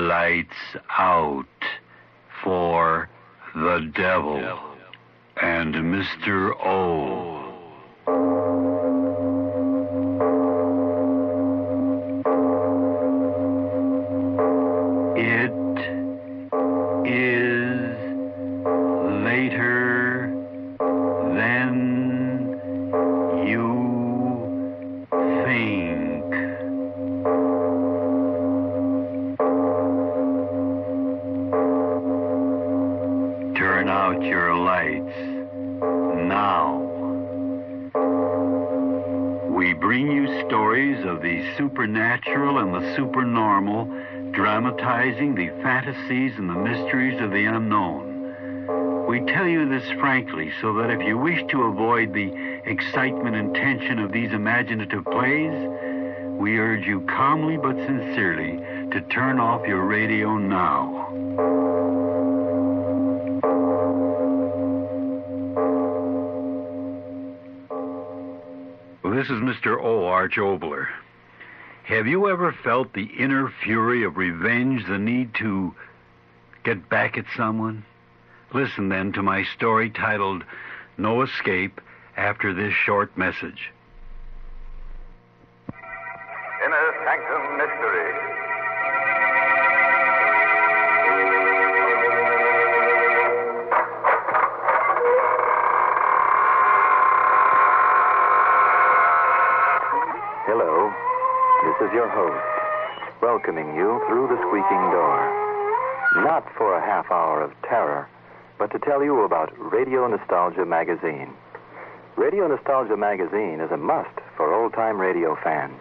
Lights out for the devil and Mr. O. It is later than you think. Turn out your lights now. We bring you stories of the supernatural and the supernormal, dramatizing the fantasies and the mysteries of the unknown. We tell you this frankly so that if you wish to avoid the excitement and tension of these imaginative plays, we urge you calmly but sincerely to turn off your radio now. Well, this is Mr. O. Arch Obler. Have you ever felt the inner fury of revenge, the need to get back at someone? Listen then to my story titled No Escape after this short message. Inner Sanctum Mystery. Hello, this is your host, welcoming you through the squeaking door. Not for a half hour of terror, but to tell you about Radio Nostalgia Magazine. Radio Nostalgia Magazine is a must for old-time radio fans.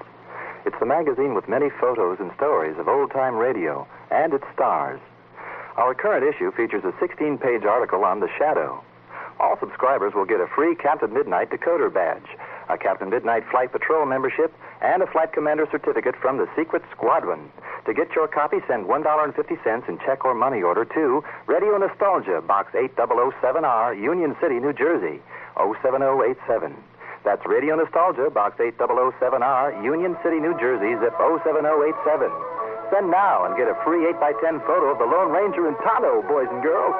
It's the magazine with many photos and stories of old-time radio and its stars. Our current issue features a 16-page article on The Shadow. All subscribers will get a free Captain Midnight decoder badge, a Captain Midnight Flight Patrol membership, and a Flight Commander certificate from the Secret Squadron. To get your copy, send $1.50 in check or money order to Radio Nostalgia, Box 8007R, Union City, New Jersey, 07087. That's Radio Nostalgia, Box 8007R, Union City, New Jersey, zip 07087. Send now and get a free 8x10 photo of the Lone Ranger and Tonto, boys and girls.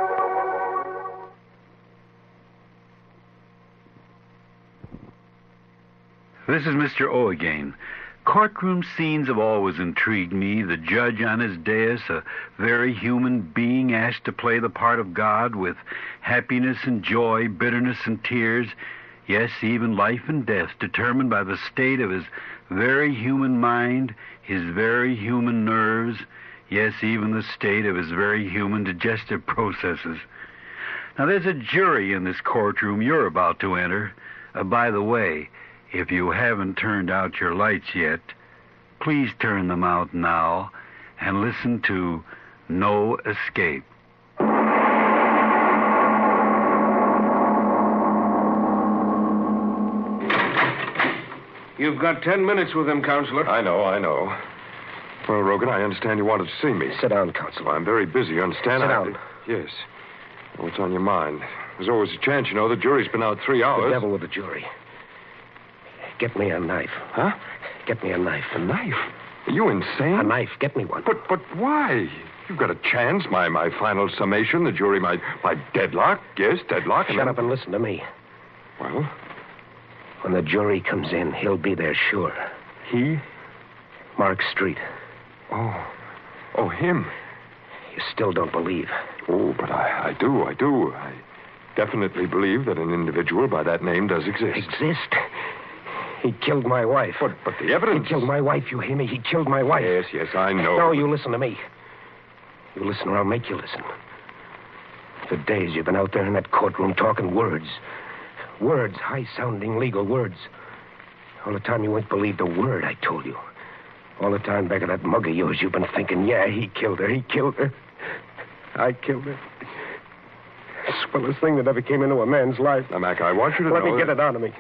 This is Mr. O again. Courtroom scenes have always intrigued me. The judge on his dais, a very human being asked to play the part of God with happiness and joy, bitterness and tears, yes, even life and death, determined by the state of his very human mind, his very human nerves, yes, even the state of his very human digestive processes. Now, there's a jury in this courtroom you're about to enter. By the way, if you haven't turned out your lights yet, please turn them out now and listen to No Escape. You've got 10 minutes with him, Counselor. I know. Well, Rogan, I understand you wanted to see me. Sit down, Counselor. I'm very busy, you understand? Sit down. Yes. What's on your mind? There's always a chance, you know. The jury's been out 3 hours. The devil with the jury. Get me a knife. Huh? Get me a knife. A knife? Are you insane? A knife. Get me one. But why? You've got a chance. My final summation, the jury might deadlock. Yes, deadlock. Shut up and listen to me. Well? When the jury comes in, he'll be there, sure. He? Mark Street. Oh, him. You still don't believe. Oh, but I do. I definitely believe that an individual by that name does exist. Exist? He killed my wife. But the evidence... He killed my wife, you hear me? He killed my wife. Yes, I know. No, you listen to me. You listen or I'll make you listen. For days you've been out there in that courtroom talking words. Words, high-sounding legal words. All the time you wouldn't believe the word I told you. All the time back of that mug of yours, you've been thinking, yeah, he killed her. I killed her. The swellest thing that ever came into a man's life. Now, Mac, I want you to know... Let me get it out of me.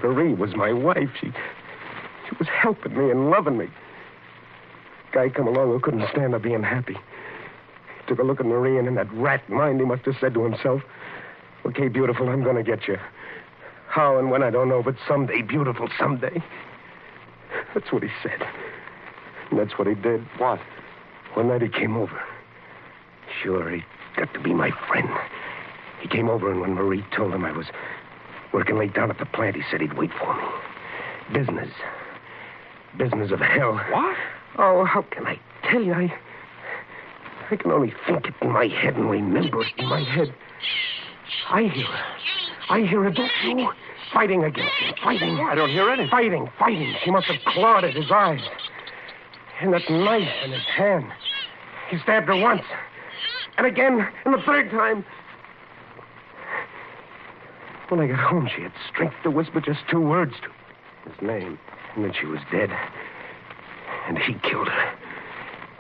Marie was my wife. She was helping me and loving me. Guy come along who couldn't stand her being happy. He took a look at Marie, and in that rat mind, he must have said to himself, okay, beautiful, I'm going to get you. How and when, I don't know, but someday, beautiful, someday. That's what he said. And that's what he did. What? One night he came over. Sure, he got to be my friend. He came over, and when Marie told him I was working late down at the plant, he said he'd wait for me. Business. Business of hell. What? Oh, how can I tell you? I can only think it in my head and remember it in my head. I hear her. I hear her, don't you? Fighting against him, fighting. I don't hear anything. Fighting. She must have clawed at his eyes. And that knife in his hand. He stabbed her once. And again, and the third time. When I got home, she had strength to whisper just 2 words to his name. And then she was dead. And he killed her.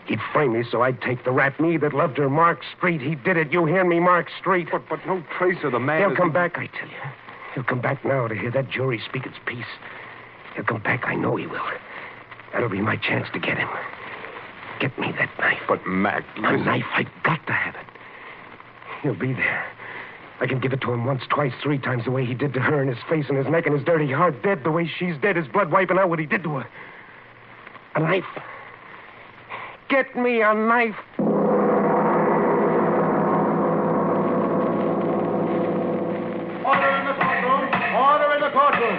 He'd frame me so I'd take the rap. Me that loved her, Mark Street. He did it. You hear me, Mark Street. But no trace of the man. He'll come back, I tell you. He'll come back now to hear that jury speak its piece. He'll come back. I know he will. That'll be my chance to get him. Get me that knife. But, Mac, A knife. I got to have it. He'll be there. I can give it to him once, twice, 3 times the way he did to her, in his face and his neck and his dirty heart. Dead the way she's dead. His blood wiping out what he did to her. A knife. Get me a knife. Order in the courtroom. Order in the courtroom.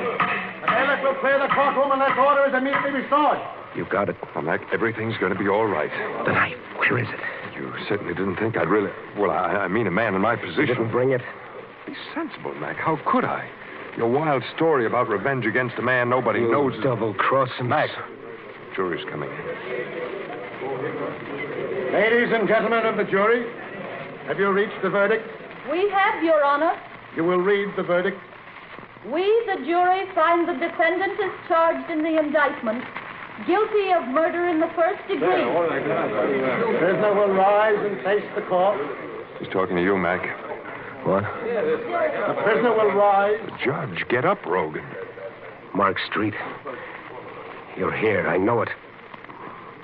The bailiff will clear the courtroom unless order is immediately restored. You got it. Well, Mac, everything's going to be all right. The knife. Where is it? You certainly didn't think I'd really... Well, I mean a man in my You position. didn't bring it? Be sensible, Mac. How could I? Your wild story about revenge against a man nobody knows... Double-crossing. Mac, jury's coming in. Ladies and gentlemen of the jury, have you reached the verdict? We have, Your Honor. You will read the verdict. We, the jury, find the defendant is charged in the indictment guilty of murder in the first degree. The prisoner will rise and face the court. He's talking to you, Mac. What? The prisoner will rise. The judge, get up, Rogan. Mark Street. You're here. I know it.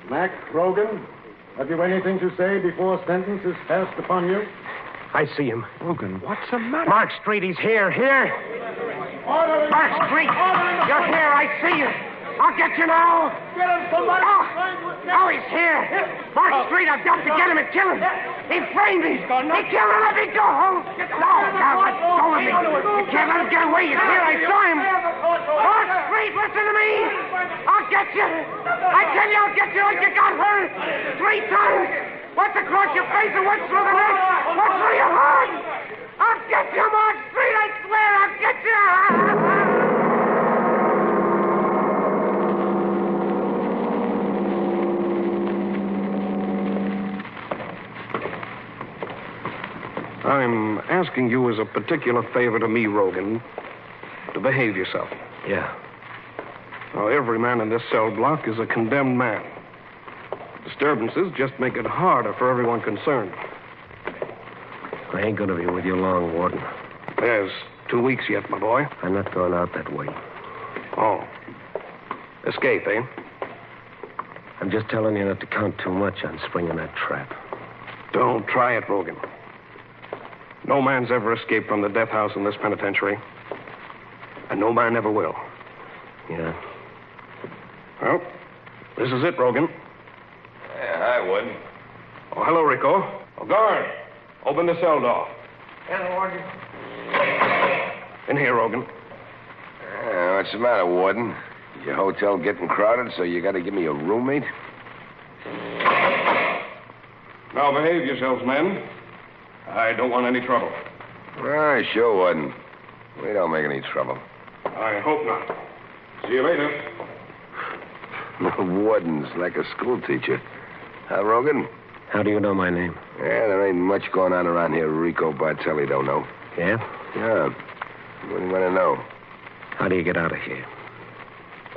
Mac Rogan, have you anything to say before sentence is passed upon you? I see him. Rogan, what's the matter? Mark Street, he's here. Here. Order in the Mark Street. You're here. I see you. I'll get you now. Get him, somebody. Oh, he's here. Mark Street, I've got to get him and kill him. He framed me. He killed him. Let me go. No, let go of me. You can't let him get away. He's here. I saw him. Mark Street, listen to me. I'll get you. I tell you, I'll get you like you got her 3 times. Once across your face and once through the neck. Once through your heart. I'll get you, Mark Street. I swear I'll get you. I'm asking you as a particular favor to me, Rogan, to behave yourself. Yeah. Now, every man in this cell block is a condemned man. Disturbances just make it harder for everyone concerned. I ain't gonna be with you long, Warden. There's 2 weeks yet, my boy. I'm not going out that way. Oh. Escape, eh? I'm just telling you not to count too much on springing that trap. Don't try it, Rogan. No man's ever escaped from the death house in this penitentiary. And no man ever will. Yeah. Well, this is it, Rogan. Hi, Wood. Oh, hello, Rico. Oh, guard, open the cell door. Hello, Warden. In here, Rogan. What's the matter, Warden? Your hotel getting crowded, so you got to give me a roommate? Now behave yourselves, men. I don't want any trouble. Sure, Warden. We don't make any trouble. I hope not. See you later. Warden's like a school teacher. Huh, Rogan? How do you know my name? Yeah, there ain't much going on around here Rico Bartelli don't know. Yeah? Yeah. What do you want to know? How do you get out of here?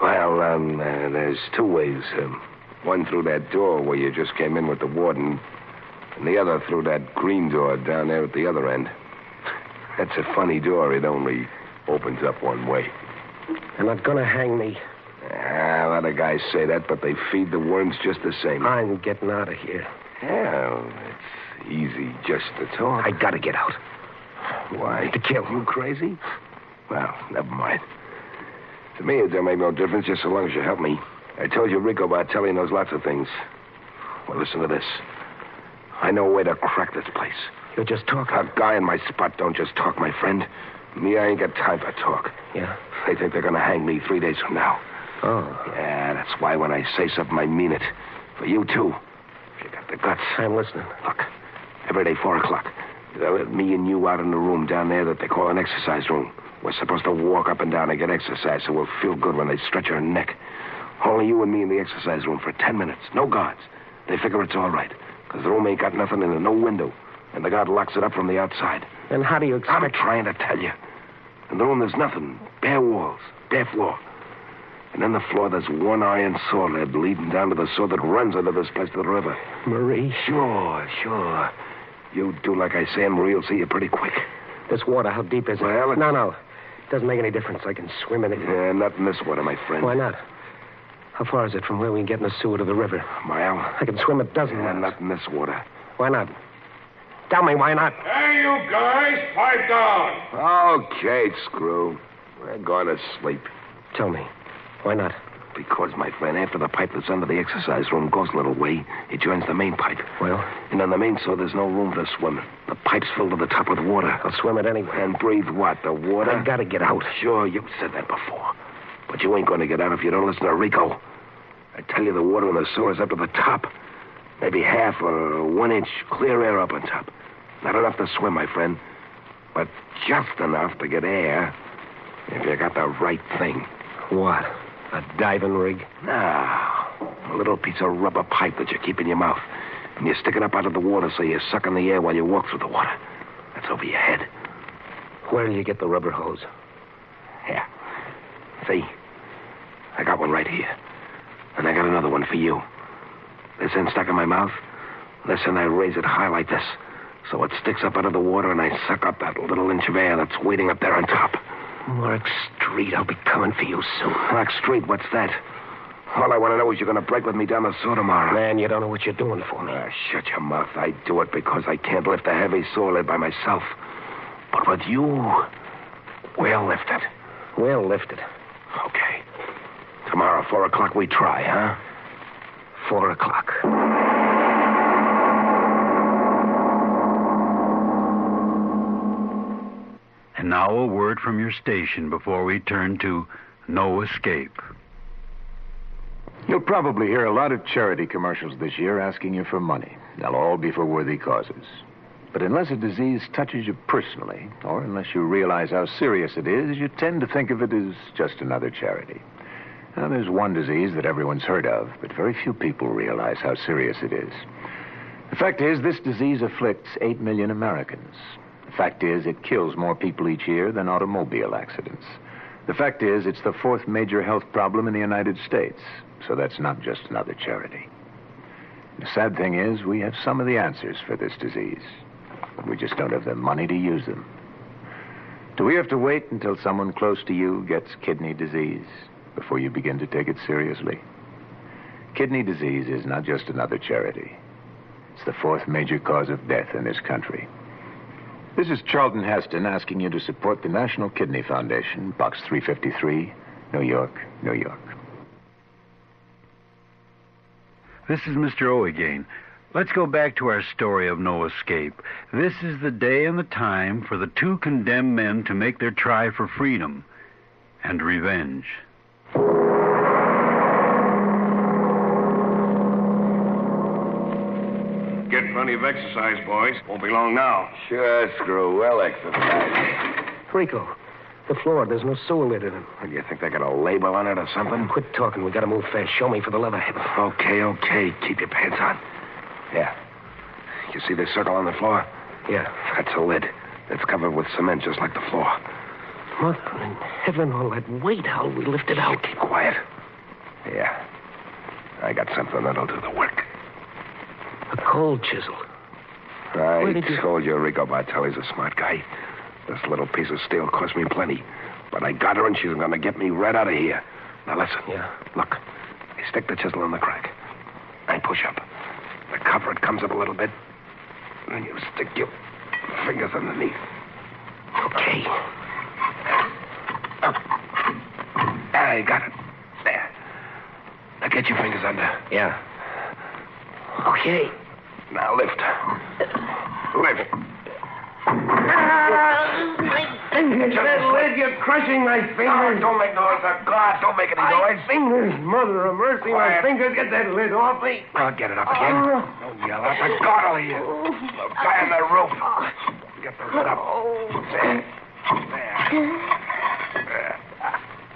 Well, there's 2 ways. One through that door where you just came in with the warden, and the other through that green door down there at the other end. That's a funny door. It only opens up one way. They're not gonna hang me. A lot of guys say that, but they feed the worms just the same. I'm getting out of here. Yeah, it's easy just to talk. I gotta get out. Why? To kill. You crazy? Well, never mind. To me, it don't make no difference just so long as you help me. I told you Rico Bartelli knows lots of things. Well, listen to this. I know a way to crack this place. You're just talking. A guy in my spot don't just talk, my friend. Me, I ain't got time for talk. Yeah? They think they're going to hang me 3 days from now. Oh. Yeah, that's why when I say something, I mean it. For you, too. If you got the guts. I'm listening. Look, every day, 4 o'clock, they'll let me and you out in the room down there that they call an exercise room. We're supposed to walk up and down and get exercise so we'll feel good when they stretch our neck. Only you and me in the exercise room for 10 minutes. No guards. They figure it's all right. Because the room ain't got nothing in it, no window. And the guard locks it up from the outside. And how do you expect... I'm trying to tell you. In the room, there's nothing. Bare walls. Bare floor. And in the floor, there's one iron saw lead leading down to the saw that runs under this place to the river. Marie? Sure. You do like I say, and Marie will see you pretty quick. This water, how deep is it? Well, it's... No. Doesn't make any difference. I can swim in it. Yeah, not in this water, my friend. Why not? How far is it from where we can get in the sewer to the river? A mile. I can swim a dozen Yeah, miles. not in this water. Why not? Tell me why not. Hey, you guys, pipe down. Okay, Screw. We're going to sleep. Tell me. Why not? Because, my friend, after the pipe that's under the exercise room goes a little way, it joins the main pipe. Well? And on the main saw, there's no room to swim. The pipe's filled to the top with water. I'll swim it anyway. And breathe what? The water? I gotta get out. Sure, you said that before. But you ain't going to get out if you don't listen to Rico. I tell you, the water in the sewer is up to the top. Maybe half or 1 inch clear air up on top. Not enough to swim, my friend. But just enough to get air if you got the right thing. What? A diving rig? No. A little piece of rubber pipe that you keep in your mouth. And you stick it up out of the water so you suck in the air while you walk through the water. That's over your head. Where do you get the rubber hose? Here. See? I got one right here. And I got another one for you. This end stuck in my mouth. This end I raise it high like this. So it sticks up out of the water and I suck up that little inch of air that's waiting up there on top. Mark Street, I'll be coming for you soon. Mark Street, what's that? All I want to know is you're going to break with me down the saw tomorrow. Man, you don't know what you're doing for me. Shut your mouth. I do it because I can't lift a heavy saw lid by myself. But with you, we'll lift it. We'll lift it. Okay. Tomorrow, 4 o'clock, we try, huh? 4 o'clock. And now a word from your station before we turn to No Escape. You'll probably hear a lot of charity commercials this year asking you for money. They'll all be for worthy causes. But unless a disease touches you personally, or unless you realize how serious it is, you tend to think of it as just another charity. Now, there's one disease that everyone's heard of, but very few people realize how serious it is. The fact is, this disease afflicts 8 million Americans. The fact is, it kills more people each year than automobile accidents. The fact is, it's the 4th major health problem in the United States. So that's not just another charity. The sad thing is, we have some of the answers for this disease. But we just don't have the money to use them. Do we have to wait until someone close to you gets kidney disease before you begin to take it seriously? Kidney disease is not just another charity. It's the 4th major cause of death in this country. This is Charlton Heston asking you to support the National Kidney Foundation, Box 353, New York, New York. This is Mr. O again. Let's go back to our story of No Escape. This is the day and the time for the 2 condemned men to make their try for freedom and revenge. Get plenty of exercise, boys. Won't be long now. Sure, Screw. Well exercised. Rico, the floor, there's no sewer lid in it. Do you think they got a label on it or something? Quit talking. We gotta move fast. Show me for the leatherhead. Okay. Keep your pants on. Yeah. You see this circle on the floor? Yeah. That's a lid. It's covered with cement just like the floor. Mother in heaven, all that weight. How'll we lift it out? Keep quiet. Yeah. I got something that'll do the work. A cold chisel. I told you Rico Bartelli's a smart guy. This little piece of steel cost me plenty. But I got her, and she's going to get me right out of here. Now, listen. Yeah. Look. I stick the chisel in the crack. I push up. The cover, it comes up a little bit. And you stick your fingers underneath. Okay. Up. I got it. There. Now, Get your fingers under. Yeah. Okay. Now lift. Lift. My fingers. That lid, you're crushing my fingers. Don't make noise. God, don't make any noise. My fingers. Mother of mercy, my fingers. Get that lid off me. I'll get it up again. Don't yell out. The God will hear. The guy on the roof. Get the lid up. There. There.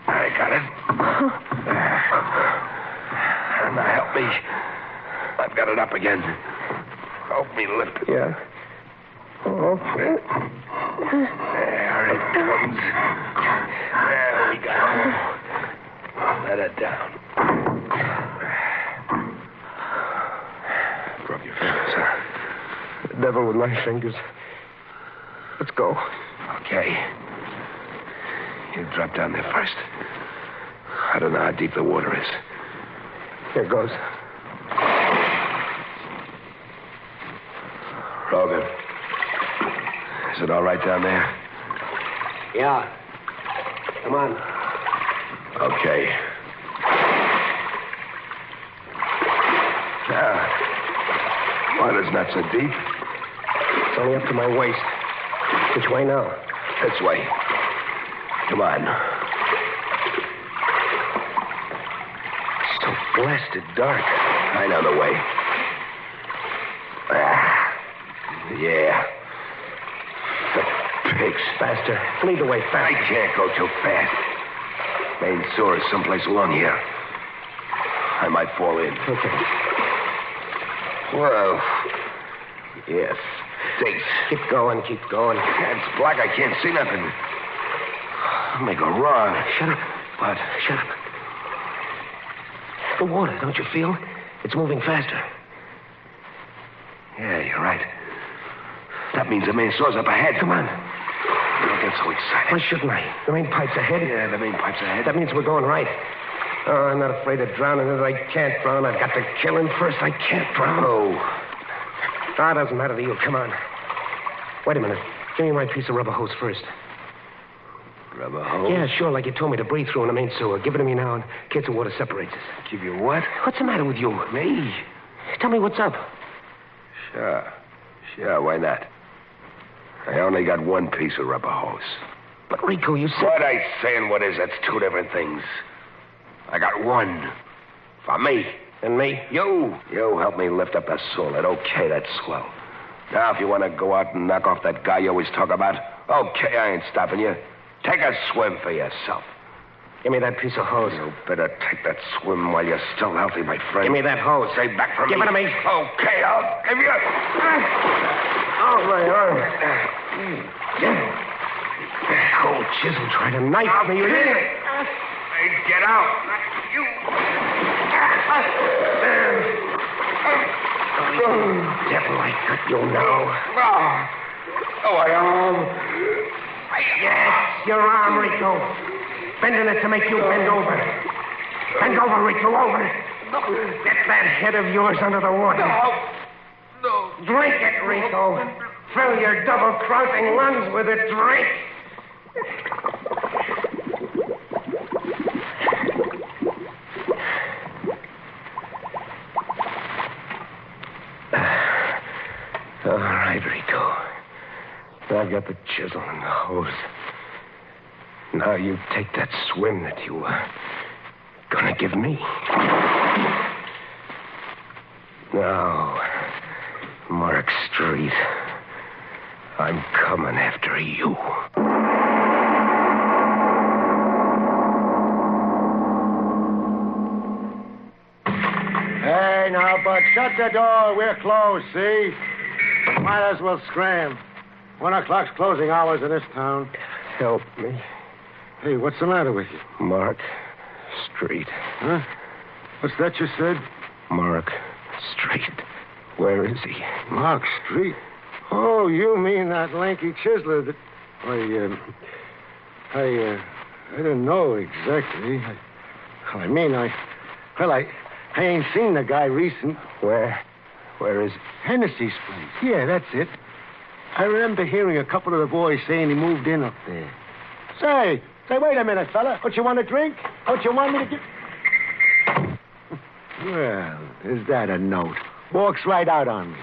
I got it. Now help me. I've got it up again. Help me lift it. Yeah. Oh. There it comes. There we go. Let it down. Broke your fingers, huh? The devil with my fingers. Let's go. Okay. You drop down there first. I don't know how deep the water is. Here goes. Rogan. Is it all right down there? Yeah. Come on. Okay. Now, water's not so deep. It's only up to my waist. Which way now? This way. Come on. So blasted dark. I know the way. Yeah. The pigs. Faster. Lead the way I faster. can't go too fast. Main sewer is someplace along here. I might fall in. Okay. Whoa. Yes. Thanks. Keep going, keep going. It's black. I can't see nothing. I may go wrong. Shut up. What? Shut up. The water, don't you feel? It's moving faster. Yeah, you're right. That means the main source up ahead. Come on. Don't get so excited. Why shouldn't I? The main pipe's ahead. Yeah, the main pipe's ahead. That means we're going right. Oh, I'm not afraid of drowning. I can't drown. I've got to kill him first. I can't drown. Oh. Ah, it doesn't matter to you. Come on. Wait a minute. Give me my piece of rubber hose first. Rubber hose? Yeah, sure, like you told me to breathe through in the main sewer. Give it to me now in case the water separates us. Give you what? What's the matter with you? Me? Tell me what's up. Sure. Sure, why not? I only got one piece of rubber hose. But, Rico, you said... What I say and what is, that's two different things. I got one. For me. And me? You help me lift up that solid. Okay, that's swell. Now, if you want to go out and knock off that guy you always talk about, okay, I ain't stopping you. Take a swim for yourself. Give me that piece of hose. You better take that swim while you're still healthy, my friend. Give me that hose. Say back from Give me. it to me. Okay, I'll give you... Oh, my arm. Cold chisel trying to knife me. You did it. Hey, get out. You... Devil, I got you now. Oh, my arm. Yes, your arm, Rico. Bending it to make you bend over. Bend over, Rico, over. Get that head of yours under the water. No. Drink it, Rico. Fill your double-crossing lungs with it. Drink. All right, Rico. I've got the chisel and the hose. Now you take that swim that you were gonna give me. Now, Mark Street, I'm coming after you. Hey, now, Bud, shut the door. We're closed, see? Might as well scram. 1 o'clock's closing hours in this town. Help me. Hey, what's the matter with you? Mark Street. Huh? What's that you said? Mark Street. Where is he? Mark Street? Oh, you mean that lanky chiseler that... I didn't know exactly. I ain't seen the guy recent. Where is he? Hennessy's place. Yeah, that's it. I remember hearing a couple of the boys saying he moved in up there. Say, wait a minute, fella. Don't you want a drink? Don't you want me to get... Well, is that a note? Walks right out on me.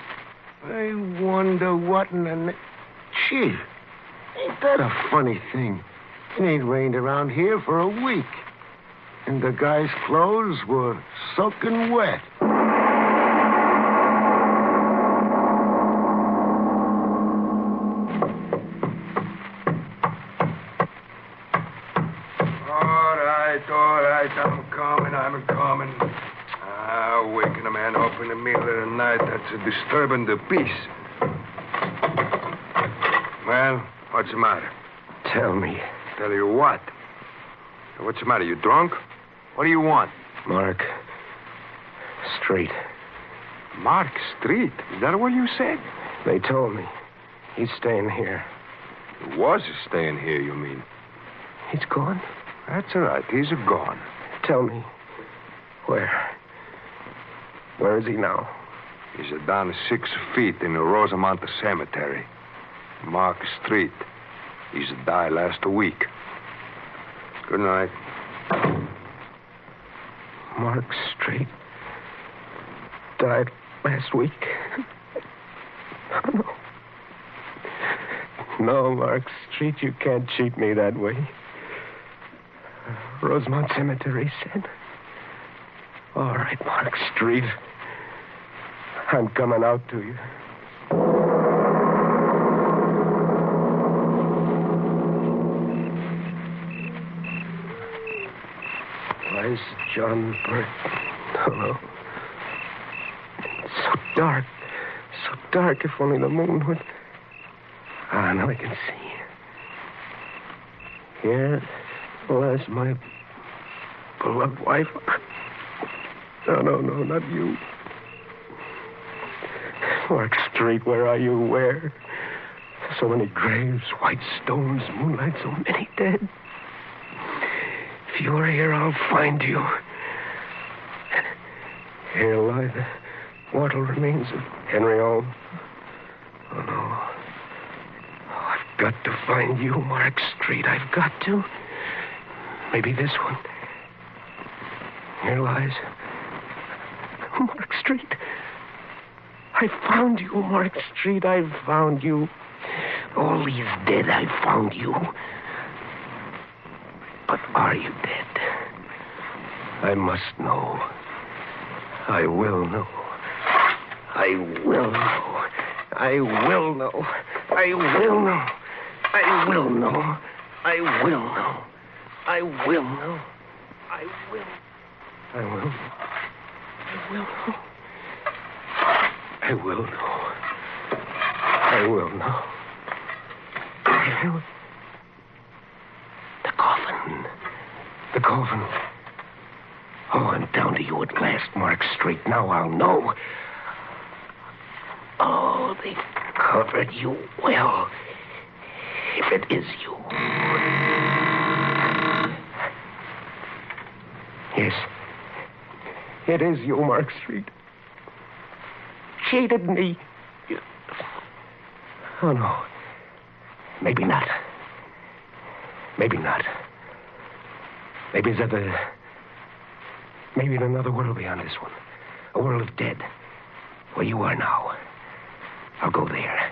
I wonder what in the... Gee, ain't that a funny thing? It ain't rained around here for a week. And the guy's clothes were soaking wet. All right, I'm coming. Waking a man up in the middle of the night, that's a disturbing the peace. Well, what's the matter? Tell me. Tell you what? What's the matter, you drunk? What do you want? Mark. Street. Mark Street? Is that what you said? They told me. He's staying here. He was staying here, you mean? He's gone? That's all right. He's gone. Tell me. Where? Where is he now? He's down 6 feet in the Rosamont Cemetery. Mark Street. He's died last week. Good night. Mark Street died last week. No. No, Mark Street, you can't cheat me that way. Rosemont Cemetery said. All right, Mark Street. I'm coming out to you. Where's John Burt? Hello. It's so dark. So dark, if only the moon would... Ah, now I can see. Here lies my beloved wife. No, not you. Mark Street, where are you? Where? So many graves, white stones, moonlight, so many dead. If you are here, I'll find you. Here lie the mortal remains of Henry Owen. Oh, no. Oh, I've got to find you, Mark Street. I've got to. Maybe this one. Here lies Mark Street. I found you, Mark Street. I found you. All these dead, I found you. But are you dead? I must know. I will know. I will know. I will know. I will know. I will know. I will know. I will know. I will. I will. I will know. I will know. I will know. I will. The coffin. The coffin. Oh, I'm down to you at last, Mark Street. Now I'll know. Oh, they've covered you well. If it is you. Yes. It is you, Mark Street. Cheated me. Oh, no. Maybe not. Maybe not. Maybe maybe in another world beyond this one. A world of dead. Where you are now. I'll go there.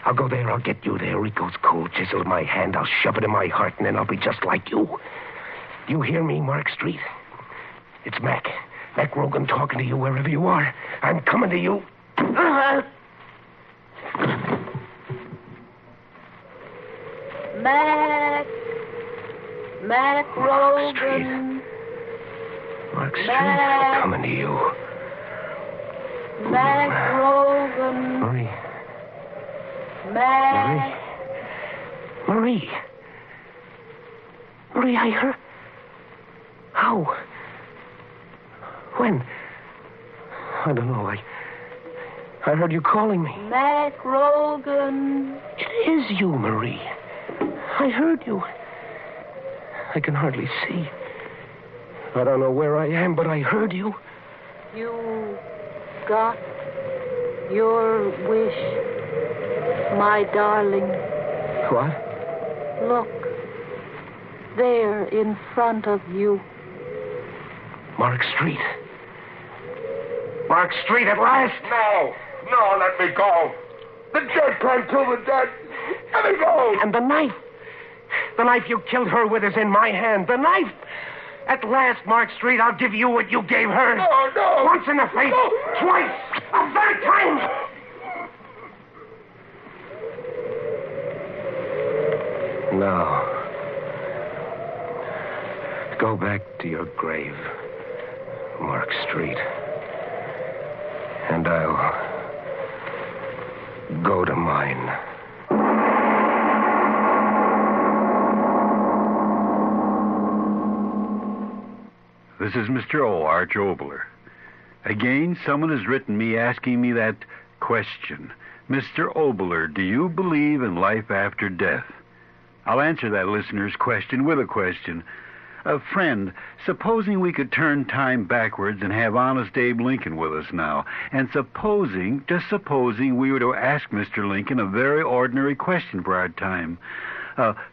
I'll go there. I'll get you there. Rico's cold chisel in my hand. I'll shove it in my heart, and then I'll be just like you. You hear me, Mark Street? It's Mac. Mac Rogan talking to you wherever you are. I'm coming to you. Mac Rogan. Mark Street, I'm coming to you. Mac Rogan. Marie. Mac. Marie, I heard... How? When? I don't know. I heard you calling me. Mac Rogan. It is you, Marie. I heard you. I can hardly see. I don't know where I am, but I heard you. You got your wish, my darling. What? Look. There in front of you. Mark Street. Mark Street at last. No, let me go. The dead can't kill the dead. Let me go. And the knife. The knife you killed her with is in my hand. The knife. At last, Mark Street, I'll give you what you gave her. No. Once in the face. No. Twice. A third time. No. Go back to your grave, Mark Street. And I'll go to mine. This is Mr. O, Arch Obler. Again, someone has written me asking me that question. Mr. Obler, do you believe in life after death? I'll answer that listener's question with a question. Friend, supposing we could turn time backwards and have honest Abe Lincoln with us now, and supposing, just supposing, we were to ask Mr. Lincoln a very ordinary question for our time.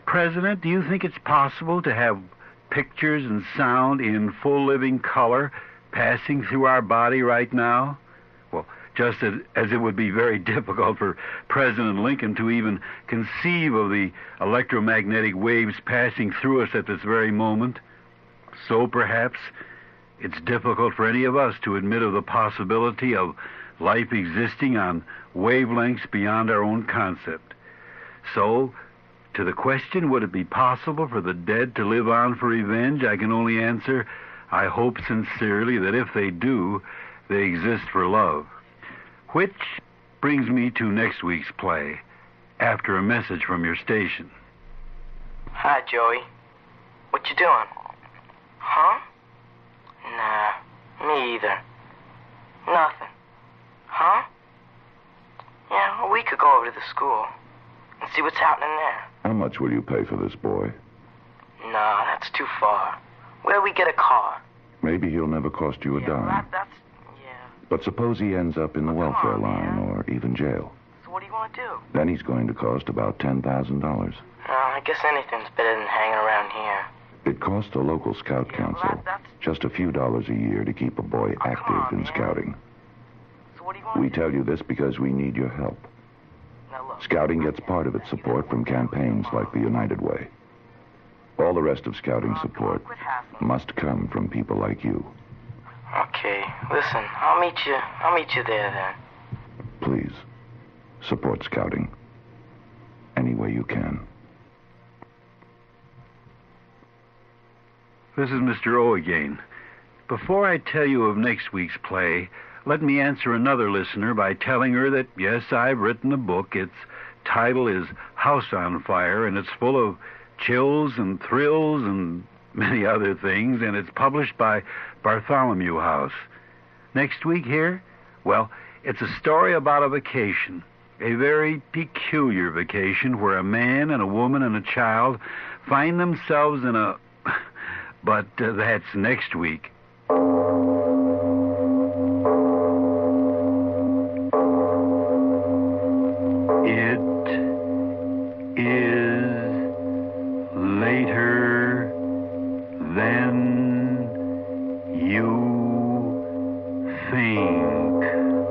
President, do you think it's possible to have pictures and sound in full living color passing through our body right now? Well, just as it would be very difficult for President Lincoln to even conceive of the electromagnetic waves passing through us at this very moment, so perhaps it's difficult for any of us to admit of the possibility of life existing on wavelengths beyond our own concept. So, to the question, would it be possible for the dead to live on for revenge, I can only answer, I hope sincerely that if they do, they exist for love. Which brings me to next week's play, after a message from your station. Hi, Joey. What you doing? Huh? Nah, me either. Nothing. Huh? Yeah, well, we could go over to the school and see what's happening there. How much will you pay for this boy? Nah, that's too far. Where'll we get a car? Maybe he'll never cost you a dime. That's... But suppose he ends up in the welfare line or even jail. So what do you want to do? Then he's going to cost about $10,000. I guess anything's better than hanging around here. It costs a local scout council just a few dollars a year to keep a boy active in scouting. So what do you want We to do? tell you this because we need your help. Now look, Scouting gets part of its support from campaigns like the United Way. All the rest of scouting support must come from people like you. Okay, listen, I'll meet you there then. Please, support scouting any way you can. This is Mr. O again. Before I tell you of next week's play, let me answer another listener by telling her that, yes, I've written a book. Its title is House on Fire, and it's full of chills and thrills and many other things, and it's published by Bartholomew House. Next week here, well, it's a story about a vacation, a very peculiar vacation where a man and a woman and a child find themselves in a... But that's next week. It is later than you think.